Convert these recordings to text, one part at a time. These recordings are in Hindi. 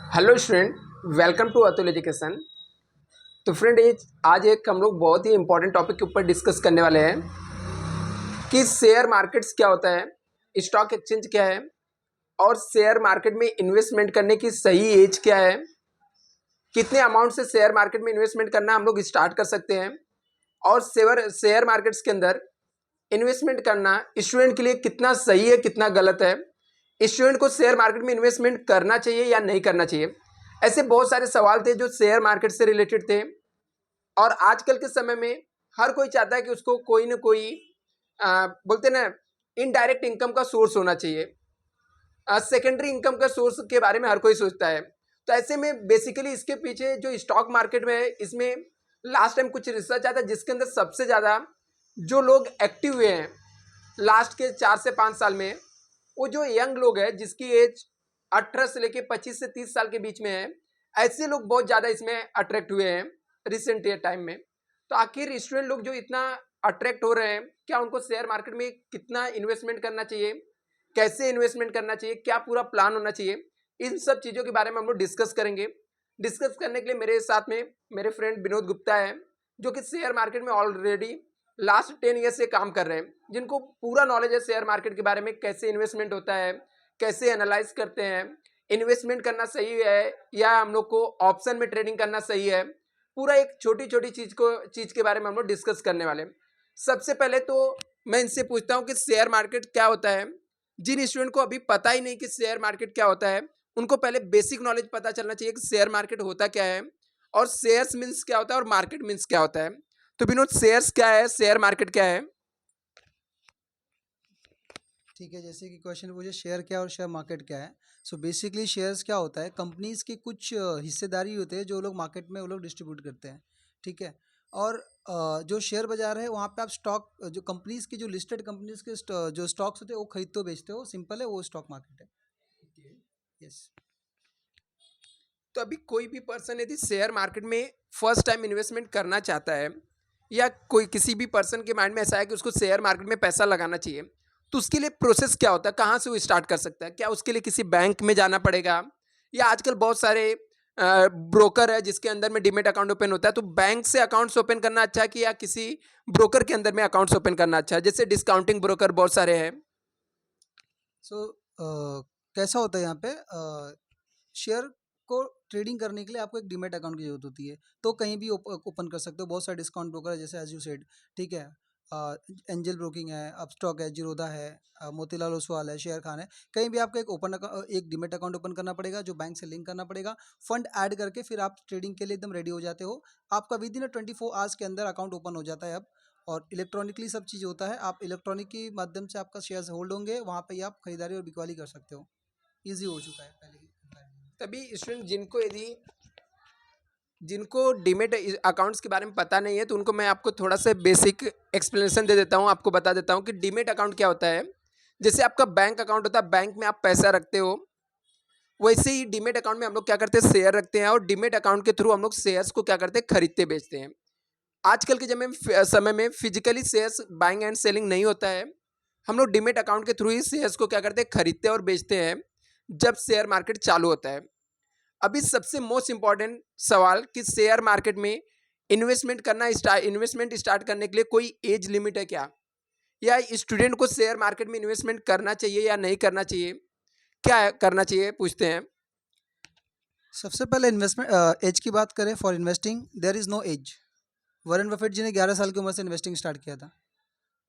Hello student, welcome to Atul education. तो फ्रेंड, ये आज एक हम लोग बहुत ही इंपॉर्टेंट टॉपिक के ऊपर डिस्कस करने वाले हैं कि शेयर मार्केट्स क्या होता है, स्टॉक एक्सचेंज क्या है और शेयर मार्केट में इन्वेस्टमेंट करने की सही एज क्या है, कितने अमाउंट से शेयर मार्केट में इन्वेस्टमेंट करना हम लोग स्टार्ट कर सकते हैं और शेयर मार्केट्स के अंदर इन्वेस्टमेंट करना स्टूडेंट के लिए कितना सही है, कितना गलत है, स्टूडेंट को शेयर मार्केट में इन्वेस्टमेंट करना चाहिए या नहीं करना चाहिए। ऐसे बहुत सारे सवाल थे जो शेयर मार्केट से रिलेटेड थे और आजकल के समय में हर कोई चाहता है कि उसको कोई ना कोई बोलते ना इनडायरेक्ट इनकम का सोर्स होना चाहिए। सेकेंडरी इनकम का सोर्स के बारे में हर कोई सोचता है। तो ऐसे में बेसिकली इसके पीछे जो स्टॉक मार्केट में है, इसमें लास्ट टाइम कुछ रिसर्च आया था जिसके अंदर सबसे ज़्यादा जो लोग एक्टिव हुए हैं लास्ट के 4 से 5 साल में, वो जो यंग लोग हैं जिसकी एज 18 से लेके 25 से 30 साल के बीच में है, ऐसे लोग बहुत ज़्यादा इसमें अट्रैक्ट हुए हैं रिसेंट टाइम में। तो आखिर स्टूडेंट लोग जो इतना अट्रैक्ट हो रहे हैं, क्या उनको शेयर मार्केट में कितना इन्वेस्टमेंट करना चाहिए, कैसे इन्वेस्टमेंट करना चाहिए, क्या पूरा प्लान होना चाहिए, इन सब चीज़ों के बारे में हम लोग डिस्कस करेंगे। डिस्कस करने के लिए मेरे साथ में मेरे फ्रेंड विनोद गुप्ता है, जो कि शेयर मार्केट में ऑलरेडी लास्ट 10 ईयर से काम कर रहे हैं, जिनको पूरा नॉलेज है शेयर मार्केट के बारे में, कैसे इन्वेस्टमेंट होता है, कैसे एनालाइज करते हैं, इन्वेस्टमेंट करना सही है या हम लोग को ऑप्शन में ट्रेडिंग करना सही है। पूरा एक छोटी छोटी चीज़ के बारे में हम लोग डिस्कस करने वाले हैं। सबसे पहले तो मैं इनसे पूछता हूँ कि शेयर मार्केट क्या होता है। जिन स्टूडेंट को अभी पता ही नहीं कि शेयर मार्केट क्या होता है, उनको पहले बेसिक नॉलेज पता चलना चाहिए कि शेयर मार्केट होता क्या है और शेयर्स मीन्स क्या होता है और मार्केट मीन्स क्या होता है। तो विनोद, शेयर्स क्या है, शेयर मार्केट क्या है? ठीक है। जैसे कि क्वेश्चन पूछे शेयर क्या और शेयर मार्केट क्या है। सो बेसिकली शेयर्स क्या होता है, कंपनीज की कुछ हिस्सेदारी होते हैं जो लोग मार्केट में वो लोग डिस्ट्रीब्यूट करते हैं। ठीक है। और जो शेयर बाजार है वहाँ पे आप स्टॉक जो कंपनीज की जो लिस्टेड कंपनीज के जो स्टॉक्स होते हैं वो खरीदते हो बेचते हो, सिंपल है, वो स्टॉक मार्केट है। यस। तो अभी कोई भी पर्सन यदि शेयर मार्केट में फर्स्ट टाइम इन्वेस्टमेंट करना चाहता है या कोई किसी भी पर्सन के माइंड में ऐसा है कि उसको शेयर मार्केट में पैसा लगाना चाहिए, तो उसके लिए प्रोसेस क्या होता है, कहाँ से वो स्टार्ट कर सकता है? क्या उसके लिए किसी बैंक में जाना पड़ेगा या आजकल बहुत सारे ब्रोकर है जिसके अंदर में डीमेट अकाउंट ओपन होता है, तो बैंक से अकाउंट्स ओपन करना अच्छा है कि या किसी ब्रोकर के अंदर में अकाउंट्स ओपन करना अच्छा है? जैसे डिस्काउंटिंग ब्रोकर बहुत सारे हैं। सो कैसा होता है यहाँ पे, शेयर को ट्रेडिंग करने के लिए आपको एक डीमैट अकाउंट की जरूरत होती है। तो कहीं भी ओपन कर सकते हो, बहुत सारे डिस्काउंट ब्रोकर है जैसे एज यू सेड। ठीक है। एंजल ब्रोकिंग है, अपस्टॉक है, जीरोधा है, मोतीलाल ओसवाल है, शेयर खान है। कहीं भी आपको एक डीमैट अकाउंट ओपन करना पड़ेगा जो बैंक से लिंक करना पड़ेगा। फंड ऐड करके फिर आप ट्रेडिंग के लिए एकदम रेडी हो जाते हो। आपका विद इन 24 आवर्स के अंदर अकाउंट ओपन हो जाता है अब। और इलेक्ट्रॉनिकली सब चीज़ होता है, आप इलेक्ट्रॉनिक के माध्यम से आपका शेयर्स होल्ड होंगे, वहाँ पे ही आप खरीदारी और बिकवाली कर सकते हो। ईजी हो चुका है पहले की कंपैरिजन तभी स्टूडेंट जिनको डीमेट अकाउंट्स के बारे में पता नहीं है, तो उनको मैं आपको थोड़ा सा बेसिक एक्सप्लेनेशन दे देता हूँ, आपको बता देता हूँ कि डीमेट अकाउंट क्या होता है। जैसे आपका बैंक अकाउंट होता है, बैंक में आप पैसा रखते हो, वैसे ही डीमेट अकाउंट में हम लोग क्या करते हैं, शेयर रखते हैं और डीमेट अकाउंट के थ्रू हम लोग शेयर्स को क्या करते हैं, खरीदते बेचते हैं। आजकल के समय में physically shares buying and selling नहीं होता है, हम लोग डीमेट अकाउंट के थ्रू ही शेयर्स को क्या करते हैं, खरीदते और बेचते हैं जब शेयर मार्केट चालू होता है। अभी सबसे मोस्ट इंपॉर्टेंट सवाल कि शेयर मार्केट में इन्वेस्टमेंट स्टार्ट करने के लिए कोई एज लिमिट है क्या, या स्टूडेंट को शेयर मार्केट में इन्वेस्टमेंट करना चाहिए या नहीं करना चाहिए, क्या करना चाहिए, पूछते हैं। सबसे पहले इन्वेस्टमेंट एज की बात करें, for investing there is no age. Warren Buffett ji ने 11 साल की उम्र से इन्वेस्टिंग स्टार्ट किया था।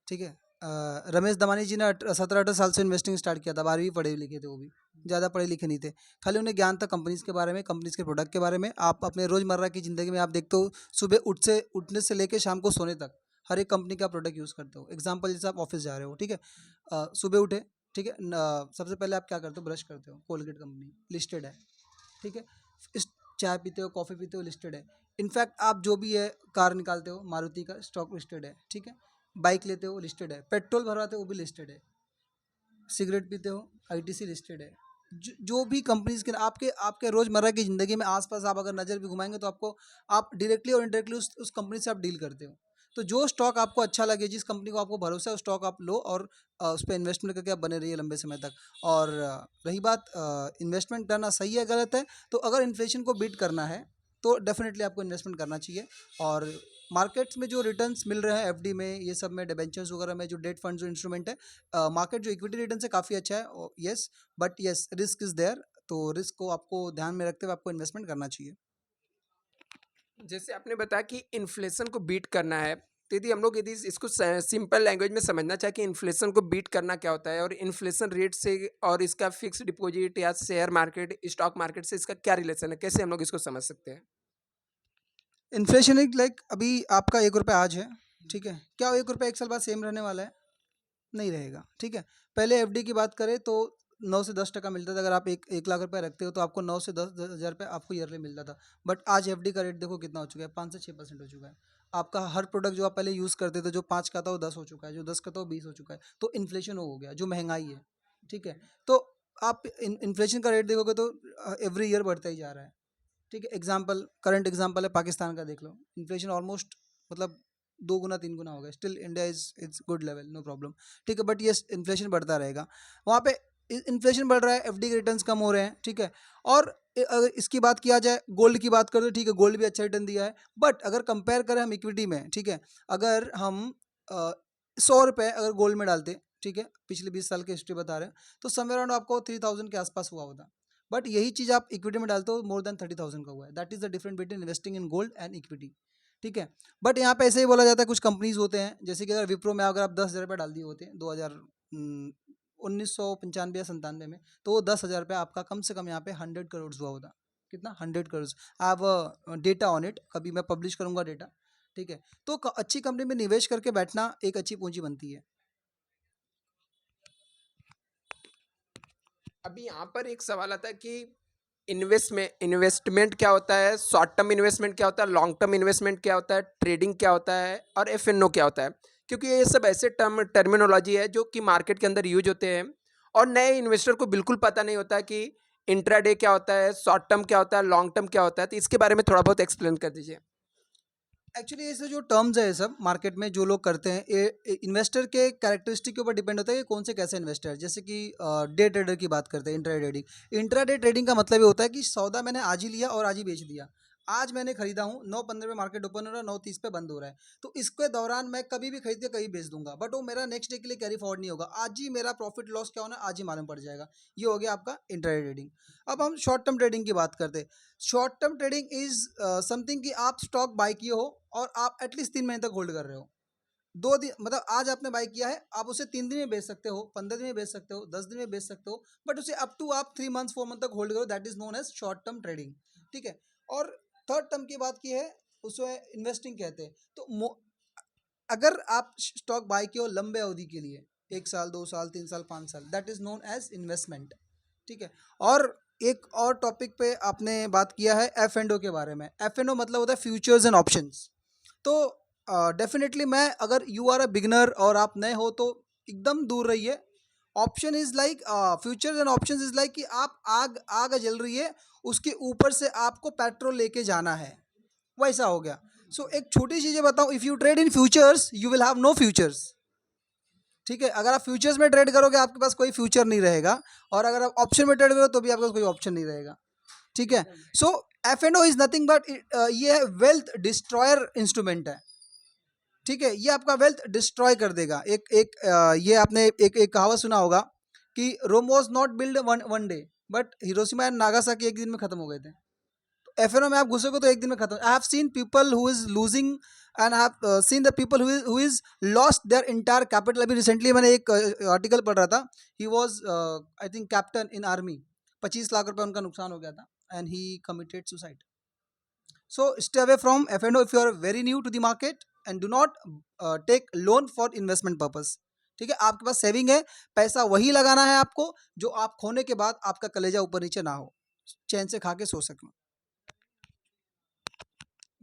ठीक है। रमेश दमानी जी ने 17-18 साल से इन्वेस्टिंग स्टार्ट किया था, 12वीं पढ़े लिखे थे वो भी, ज़्यादा पढ़े लिखे नहीं थे। खाली उन्हें ज्ञान था कंपनीज़ के बारे में, कंपनीज़ के प्रोडक्ट के बारे में। आप अपने रोज़मर्रा की ज़िंदगी में आप देखते हो, सुबह उठने से लेकर शाम को सोने तक हर एक कंपनी का प्रोडक्ट यूज़ करते हो। एग्जाम्पल जैसे आप ऑफिस जा रहे हो, ठीक है, सुबह उठे, ठीक है, सबसे पहले आप क्या करते हो, ब्रश करते हो, कोलगेट कंपनी लिस्टेड है। ठीक है। इस चाय पीते हो, कॉफ़ी पीते हो, लिस्टेड है। इनफैक्ट आप जो भी है, कार निकालते हो, मारुति का स्टॉक लिस्टेड है। ठीक है। बाइक लेते हो, लिस्टेड है। पेट्रोल भरवाते हो, वो भी लिस्टेड है। सिगरेट पीते हो, आईटीसी लिस्टेड है। जो भी कंपनीज के आपके आपके रोज़मर्रा की ज़िंदगी में आसपास आप अगर नज़र भी घुमाएंगे तो आपको, आप डायरेक्टली और इनडायरेक्टली उस कंपनी से आप डील करते हो। तो जो स्टॉक आपको अच्छा लगे, जिस कंपनी को आपको भरोसा है, उस स्टॉक आप लो और उस पर इन्वेस्टमेंट करके आप बने रहिए लंबे समय तक। और रही बात इन्वेस्टमेंट करना सही है गलत है, तो अगर इन्फ्लेशन को बीट करना है तो डेफिनेटली आपको इन्वेस्टमेंट करना चाहिए। और मार्केट्स में जो रिटर्न्स मिल रहे हैं एफडी में, ये सब में, डिबेंचर्स वगैरह में, जो डेट फंड जो इंस्ट्रूमेंट है, मार्केट जो इक्विटी रिटर्न है काफ़ी अच्छा है, yes, but yes risk is there, तो रिस्क को आपको ध्यान में रखते हुए आपको इन्वेस्टमेंट करना चाहिए। जैसे आपने बताया कि इन्फ्लेशन को बीट करना है, तो यदि हम लोग यदि इसको सिंपल लैंग्वेज में समझना चाहे कि इन्फ्लेशन को बीट करना क्या होता है और इन्फ्लेशन रेट से और इसका फिक्स डिपॉजिट या शेयर मार्केट, स्टॉक मार्केट से इसका क्या रिलेशन है, कैसे हम लोग इसको समझ सकते हैं? इन्फ्लेशन एक लाइक अभी आपका 1 रुपया आज है, ठीक है, क्या 1 रुपया 1 साल बाद सेम रहने वाला है? नहीं रहेगा, ठीक है। पहले एफडी की बात करें तो 9 से 10% मिलता था। अगर आप 1 लाख रुपए रखते हो तो आपको 9 से 10 हज़ार रुपये आपको ईयरली मिलता था। बट आज एफडी का रेट देखो कितना हो चुका है, 5 से 6% हो चुका है। आपका हर प्रोडक्ट जो आप पहले यूज़ करते थे, जो 5 का था वो 10 हो चुका है, जो 10 का था वो 20 हो चुका है। तो इन्फ्लेशन हो गया, जो महंगाई है, ठीक है। तो आप इन्फ्लेशन का रेट देखोगे तो एवरी ईयर बढ़ता ही जा रहा है, ठीक है। एग्जाम्पल, करंट एग्जाम्पल है पाकिस्तान का, देख लो, इन्फ्लेशन ऑलमोस्ट मतलब 2 गुना 3 गुना हो गया। Still India is good level, no problem, ठीक है। बट ये इन्फ्लेशन बढ़ता रहेगा, वहाँ पे इन्फ्लेशन बढ़ रहा है, एफडी के रिटर्न्स कम हो रहे हैं, ठीक है। और अगर इसकी बात किया जाए, गोल्ड की बात करें तो ठीक है, गोल्ड भी अच्छा रिटर्न दिया है। बट अगर कंपेयर करें हम इक्विटी में, ठीक है, अगर हम 100 रुपये अगर गोल्ड में डालते, ठीक है, पिछले 20 साल की हिस्ट्री बता रहे हैं, तो समवेयर अराउंड आपको 3000 के आसपास हुआ होता। बट यही चीज़ आप इक्विटी में डालते हो, मोर देन 30,000 का हुआ है। That is the difference between investing in gold and equity, ठीक है। बट यहाँ पे ऐसे ही बोला जाता है, कुछ कंपनीज होते हैं, जैसे कि अगर विप्रो में अगर आप 10,000 रुपये डाल दिए होते हैं 1995 या 97 में, तो वो 10,000 रुपये आपका कम से कम यहाँ पे 100 करोड़ हुआ होता। कितना? 100 crore. I have data on it, कभी मैं पब्लिश करूंगा डेटा, ठीक है। तो अच्छी कंपनी में निवेश करके बैठना एक अच्छी पूंजी बनती है। अभी यहाँ पर एक सवाल आता है कि इन्वेस्टमेंट क्या होता है, शॉर्ट टर्म इन्वेस्टमेंट क्या होता है, लॉन्ग टर्म इन्वेस्टमेंट क्या होता है, ट्रेडिंग क्या होता है और एफ&ओ क्या होता है? क्योंकि ये सब ऐसे टर्मिनोलॉजी है जो कि मार्केट के अंदर यूज होते हैं और नए इन्वेस्टर को बिल्कुल पता नहीं होता कि इंट्राडे क्या होता है, शॉर्ट टर्म क्या होता है, लॉन्ग टर्म क्या होता है। तो इसके बारे में थोड़ा बहुत एक्सप्लेन कर दीजिए। एक्चुअली ऐसे जो टर्म्स है, ये सब मार्केट में जो लोग करते हैं, ये इन्वेस्टर के कैरेक्टरिस्टिक के ऊपर डिपेंड होता है कि कौन से कैसे इन्वेस्टर है। जैसे कि डे ट्रेडर की बात करते हैं, intra trading. Intra day trading का मतलब ये होता है कि सौदा मैंने आज ही लिया और आज ही बेच दिया। आज मैंने खरीदा हूँ, 9:15 पे मार्केट ओपन हो रहा है, 9:30 पे बंद हो रहा है, तो इसके दौरान मैं कभी भी खरीद के कहीं बेच दूंगा, बट वो मेरा नेक्स्ट डे के लिए कैरी फॉरवर्ड नहीं होगा। आज ही मेरा प्रॉफिट लॉस क्या होना है आज ही मालूम पड़ जाएगा। ये हो गया आपका इंट्रा ट्रेडिंग। अब हम शॉर्ट टर्म ट्रेडिंग की बात करते हैं। Short term trading is something कि आप स्टॉक बाय किए हो और आप एटलीस्ट 3 महीने तक होल्ड कर रहे हो। 2 दिन मतलब आज आपने बाय किया है, आप उसे 3 दिन में बेच सकते हो, 15 दिन में बेच सकते हो, 10 दिन में बेच सकते हो, बट उसे अप टू आप 3 मंथ्स 4 मंथ तक होल्ड करो, that is known as short term trading, ठीक है। और थर्ड टर्म की बात की है, उसे इन्वेस्टिंग कहते हैं। तो अगर आप स्टॉक बाय किए हो लंबे अवधि के लिए, 1 साल 2 साल 3 साल 5 साल, that is known as investment, ठीक है। और एक और टॉपिक पे आपने बात किया है F&O के बारे में। F&O मतलब होता है फ्यूचर्स एंड ऑप्शंस। तो डेफिनेटली मैं, अगर यू आर अ बिगनर और आप नए हो, तो एकदम दूर रहिए। Option is like, futures and options is like कि आप आग आग जल रही है, उसके ऊपर से आपको पेट्रोल लेके जाना है, वैसा हो गया। सो एक छोटी चीज़ें बताऊं, if you trade in futures you will have no futures, ठीक है। अगर आप फ्यूचर्स में ट्रेड करोगे आपके पास कोई फ्यूचर नहीं रहेगा, और अगर आप ऑप्शन में ट्रेड करोगे तो भी आपके पास कोई ऑप्शन नहीं रहेगा, ठीक है। सो F&O इज नथिंग बट, ये वेल्थ डिस्ट्रॉयर इंस्ट्रूमेंट है, ठीक है। ये आपका वेल्थ डिस्ट्रॉय कर देगा। ये आपने एक कहावत सुना होगा कि Rome was not build one day, but Hiroshima and Nagasaki एक दिन में खत्म हो गए थे। F&O में आप घुसोगे तो एक दिन में खत्म। I have seen people who is losing and I have seen the people who is lost their entire capital. अभी रिसेंटली मैंने एक आर्टिकल पढ़ रहा था, he was I think captain in army, 25 lakh रुपए उनका नुकसान हो गया था, and he committed suicide. So stay away from F&O if you are very new to the market, and do not take loan for investment purpose, ठीक है। आपके पास सेविंग है, पैसा वही लगाना है आपको जो आप खोने के बाद आपका कलेजा ऊपर नीचे ना हो, चैन से खा के सो सकें।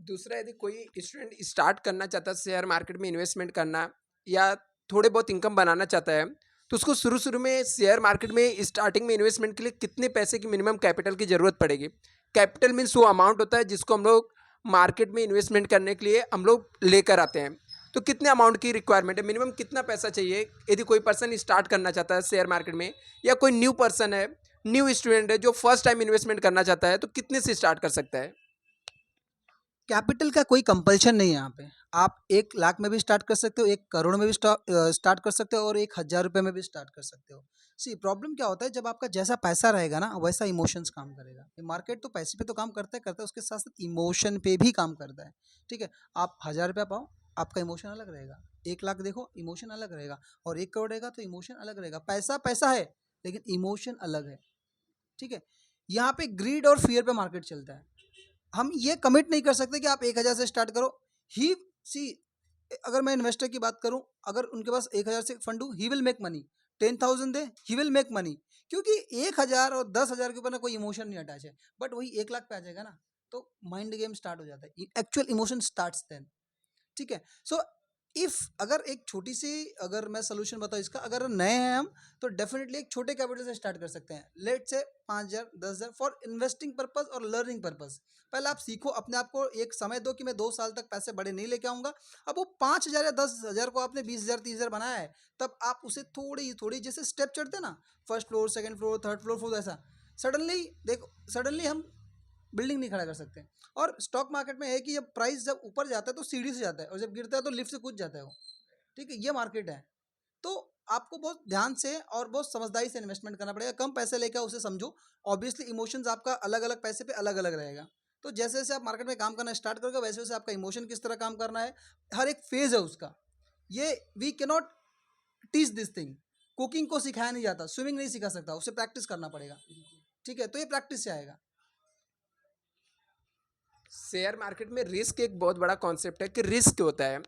दूसरा, यदि कोई स्टूडेंट स्टार्ट करना चाहता है शेयर मार्केट में इन्वेस्टमेंट करना या थोड़े बहुत इनकम बनाना चाहता है, तो उसको शुरू शुरू में शेयर मार्केट में स्टार्टिंग में इन्वेस्टमेंट के लिए कितने पैसे की मिनिमम कैपिटल की ज़रूरत पड़ेगी? कैपिटल मीन्स वो अमाउंट होता है जिसको हम लोग मार्केट में इन्वेस्टमेंट करने के लिए हम लोग लेकर आते हैं। तो कितने अमाउंट की रिक्वायरमेंट है, मिनिमम कितना पैसा चाहिए यदि कोई पर्सन स्टार्ट करना चाहता है शेयर मार्केट में, या कोई न्यू पर्सन है, न्यू स्टूडेंट है जो फर्स्ट टाइम इन्वेस्टमेंट करना चाहता है, तो कितने से स्टार्ट कर सकता है? कैपिटल का कोई कंपल्शन नहीं है यहाँ पे। आप 1 लाख में भी स्टार्ट कर सकते हो, 1 करोड़ में भी स्टार्ट कर सकते हो और 1,000 रुपये में भी स्टार्ट कर सकते हो। सी प्रॉब्लम क्या होता है, जब आपका जैसा पैसा रहेगा ना वैसा इमोशंस काम करेगा। ये मार्केट तो पैसे पे तो काम करता है, उसके साथ साथ इमोशन पे भी काम करता है। ठीक है, आप 1,000 रुपया पाओ, आपका इमोशन अलग रहेगा। 1 लाख देखो, इमोशन अलग रहेगा। और 1 करोड़ रहेगा तो इमोशन अलग रहेगा। पैसा पैसा है लेकिन इमोशन अलग है। ठीक है, यहाँ पे ग्रीड और फियर पे मार्केट चलता है। हम ये कमिट नहीं कर सकते कि आप 1,000 से स्टार्ट करो। ही सी अगर मैं इन्वेस्टर की बात करूं, अगर उनके पास 1,000 से फंड हो, he will make money. 10,000 they, he will make money. क्योंकि 1,000 और 10,000 के ऊपर ना कोई इमोशन नहीं अटैच है। बट वही 1 लाख पे आ जाएगा ना, तो माइंड गेम स्टार्ट हो जाता है। Actual emotion starts then. ठीक है, सो इफ अगर एक छोटी सी, अगर मैं सोल्यूशन बताऊँ इसका, अगर नए हैं हम, तो डेफिनेटली एक छोटे कैपिटल से स्टार्ट कर सकते हैं। लेट से 5,000 10,000 फॉर इन्वेस्टिंग पर्पस और लर्निंग पर्पस। पहले आप सीखो, अपने आप को एक समय दो कि मैं 2 साल तक पैसे बड़े नहीं लेके आऊंगा। अब वो 5,000 या 10,000 को आपने 20,000 30,000 बनाया है, तब आप उसे थोड़ी थोड़ी जैसे स्टेप चढ़ते ना, first floor, second floor, third floor, fourth, ऐसा सडनली देखो, सडनली हम बिल्डिंग नहीं खड़ा कर सकते। और स्टॉक मार्केट में है कि जब प्राइस जब ऊपर जाता है तो सीढ़ी से जाता है, और जब गिरता है तो लिफ्ट से कूद जाता है वो। ठीक है, ये मार्केट है। तो आपको बहुत ध्यान से और बहुत समझदारी से इन्वेस्टमेंट करना पड़ेगा। कम पैसे लेकर उसे समझो। ऑब्वियसली इमोशंस आपका अलग अलग पैसे पे अलग अलग रहेगा। तो जैसे जैसे आप मार्केट में काम करना स्टार्ट करोगे, वैसे वैसे आपका इमोशन किस तरह काम करना है, हर एक फेज है उसका। ये we cannot teach this thing. Cooking को सिखाया नहीं जाता, स्विमिंग नहीं सिखा सकता, उसे प्रैक्टिस करना पड़ेगा। ठीक है, तो ये प्रैक्टिस से आएगा। शेयर मार्केट में रिस्क एक बहुत बड़ा कॉन्सेप्ट है कि रिस्क होता है,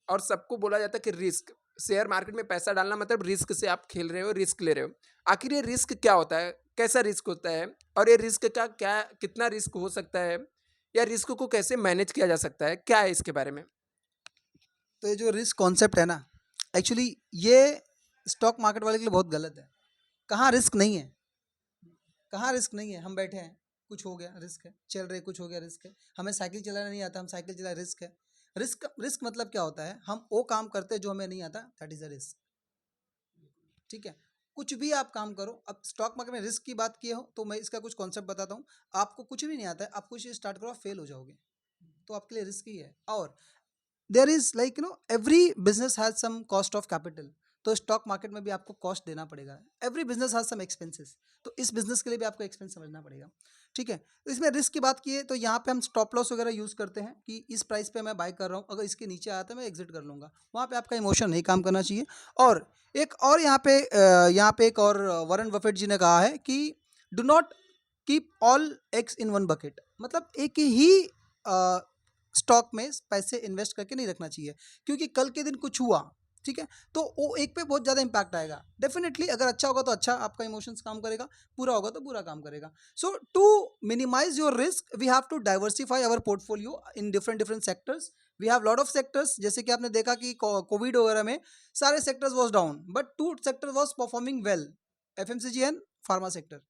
और सबको बोला जाता है कि रिस्क, शेयर मार्केट में पैसा डालना मतलब रिस्क से आप खेल रहे हो, रिस्क ले रहे हो। आखिर ये रिस्क क्या होता है, कैसा रिस्क होता है, और ये रिस्क का क्या, कितना रिस्क हो सकता है, या रिस्क को कैसे मैनेज किया जा सकता है, क्या है इसके बारे में? तो ये जो रिस्क कॉन्सेप्ट है ना, एक्चुअली ये स्टॉक मार्केट वाले के लिए बहुत गलत है। कहाँ रिस्क नहीं है, कहाँ रिस्क नहीं है। हम बैठे हैं, कुछ हो गया रिस्क है, चल रहे कुछ हो गया रिस्क है। हमें साइकिल चलाना नहीं आता, हम साइकिल चला, रिस्क है। रिस्क रिस्क मतलब क्या होता है, हम वो काम करते हैं जो हमें नहीं आता, दैट इज अ रिस्क। ठीक है, कुछ भी आप काम करो। अब स्टॉक मार्केट में रिस्क की बात किए हो तो मैं इसका कुछ कॉन्सेप्ट बताता हूँ। आपको कुछ भी नहीं आता है, आप कुछ स्टार्ट करो, आप फेल हो जाओगे, तो आपके लिए रिस्क ही है। और there is like every business has some cost of capital. तो स्टॉक मार्केट में भी आपको कॉस्ट देना पड़ेगा। Every business has some expenses, तो इस बिजनेस के लिए भी आपको एक्सपेंस समझना पड़ेगा। ठीक है, तो इसमें रिस्क की बात की है तो यहाँ पे हम स्टॉप लॉस वगैरह यूज़ करते हैं कि इस प्राइस पे मैं बाय कर रहा हूँ, अगर इसके नीचे आता है मैं एग्जिट कर लूँगा। वहाँ पे आपका इमोशन नहीं काम करना चाहिए। और एक और यहाँ पे एक और वॉरेन बफेट जी ने कहा है कि do not keep all eggs in one bucket. मतलब एक ही स्टॉक में पैसे इन्वेस्ट करके नहीं रखना चाहिए, क्योंकि कल के दिन कुछ हुआ, ठीक है, तो वो एक पे बहुत ज़्यादा इंपैक्ट आएगा। डेफिनेटली अगर अच्छा होगा तो अच्छा आपका इमोशंस काम करेगा, बुरा होगा तो बुरा काम करेगा। So to minimise your risk we have to diversify our portfolio in different different sectors. We have lot of sectors, जैसे कि आपने देखा कि कोविड वगैरह में सारे sectors was down but 2 sector was performing well, FMCG and pharma sector.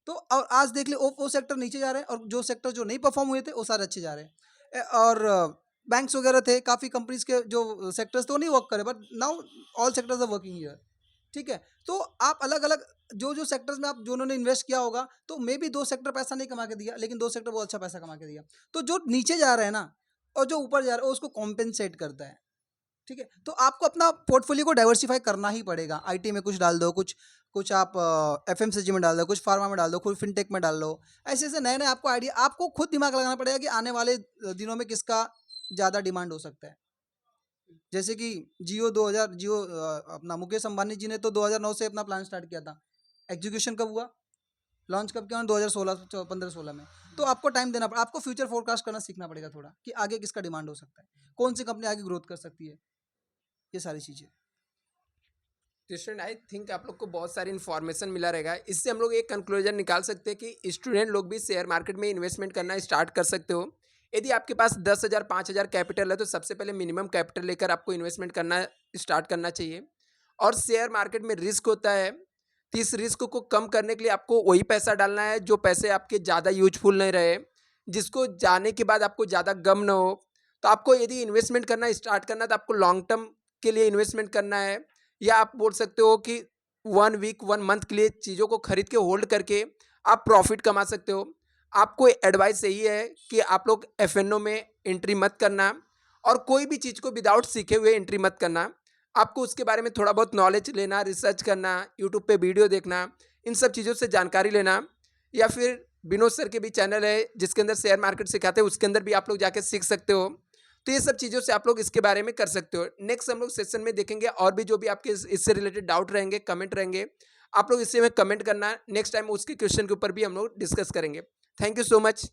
तो और आज देख ले वो सेक्टर नीचे जा रहे हैं, और जो सेक्टर जो नहीं परफॉर्म हुए थे वो सारे अच्छे जा रहे हैं। और बैंक्स वगैरह थे, काफ़ी कंपनीज के जो सेक्टर्स तो नहीं वर्क करे, but now all sectors are working here. ठीक है, तो आप अलग अलग जो जो सेक्टर्स में आप जो उन्होंने इन्वेस्ट किया होगा, तो मे बी 2 सेक्टर पैसा नहीं कमा के दिया, लेकिन 2 सेक्टर बहुत अच्छा पैसा कमा के दिया। तो जो नीचे जा रहे हैं ना और जो ऊपर जा रहा है उसको कॉम्पेंसेट करता है। ठीक है, तो आपको अपना पोर्टफोलियो को डाइवर्सिफाई करना ही पड़ेगा। आईटी में कुछ डाल दो, कुछ कुछ आप एफएमसीजी में डाल दो, कुछ फार्मा में डाल दो, कुछ फिनटेक में डाल लो। ऐसे ऐसे नए नए आपको आइडिया, आपको खुद दिमाग लगाना पड़ेगा कि आने वाले दिनों में किसका ज़्यादा डिमांड हो सकता है। जैसे कि जियो अपना मुकेश अंबानी जी ने तो 2009 से अपना प्लान स्टार्ट किया था। एग्जीक्यूशन कब हुआ, लॉन्च कब किया, 2016 15-16 में। तो आपको टाइम देना पड़ा, आपको फ्यूचर फोरकास्ट करना सीखना पड़ेगा थोड़ा, कि आगे किसका डिमांड हो सकता है, कौन सी कंपनी आगे ग्रोथ कर सकती है, ये सारी चीज़ें। तो स्टूडेंट, आई थिंक आप लोग को बहुत सारी इन्फॉर्मेशन मिला रहेगा। इससे हम लोग एक कंक्लूजन निकाल सकते हैं कि स्टूडेंट लोग भी शेयर मार्केट में इन्वेस्टमेंट करना स्टार्ट कर सकते हो। यदि आपके पास 10,000 5,000 कैपिटल है तो सबसे पहले मिनिमम कैपिटल लेकर आपको इन्वेस्टमेंट करना स्टार्ट करना चाहिए। और शेयर मार्केट में रिस्क होता है, तो इस रिस्क को कम करने के लिए आपको वही पैसा डालना है जो पैसे आपके ज़्यादा यूजफुल नहीं रहे, जिसको जाने के बाद आपको ज़्यादा गम ना हो। तो आपको यदि इन्वेस्टमेंट करना स्टार्ट करना है तो आपको लॉन्ग टर्म के लिए इन्वेस्टमेंट करना है, या आप बोल सकते हो कि 1 वीक 1 मंथ के लिए चीज़ों को खरीद के होल्ड करके आप प्रॉफिट कमा सकते हो। आपको एडवाइस यही है कि आप लोग एफ में एंट्री मत करना, और कोई भी चीज़ को विदाउट सीखे हुए एंट्री मत करना। आपको उसके बारे में थोड़ा बहुत नॉलेज लेना, रिसर्च करना, यूट्यूब पे वीडियो देखना, इन सब चीज़ों से जानकारी लेना, या फिर विनोद सर के भी चैनल है जिसके अंदर शेयर मार्केट सिखाते हैं, उसके अंदर भी आप लोग जाके सीख सकते हो। तो ये सब चीज़ों से आप लोग इसके बारे में कर सकते हो। नेक्स्ट हम लोग सेशन में देखेंगे और भी जो भी आपके इससे रिलेटेड डाउट रहेंगे, कमेंट रहेंगे, आप लोग इससे में कमेंट करना। नेक्स्ट टाइम उसके क्वेश्चन के ऊपर भी हम लोग डिस्कस करेंगे। Thank you so much.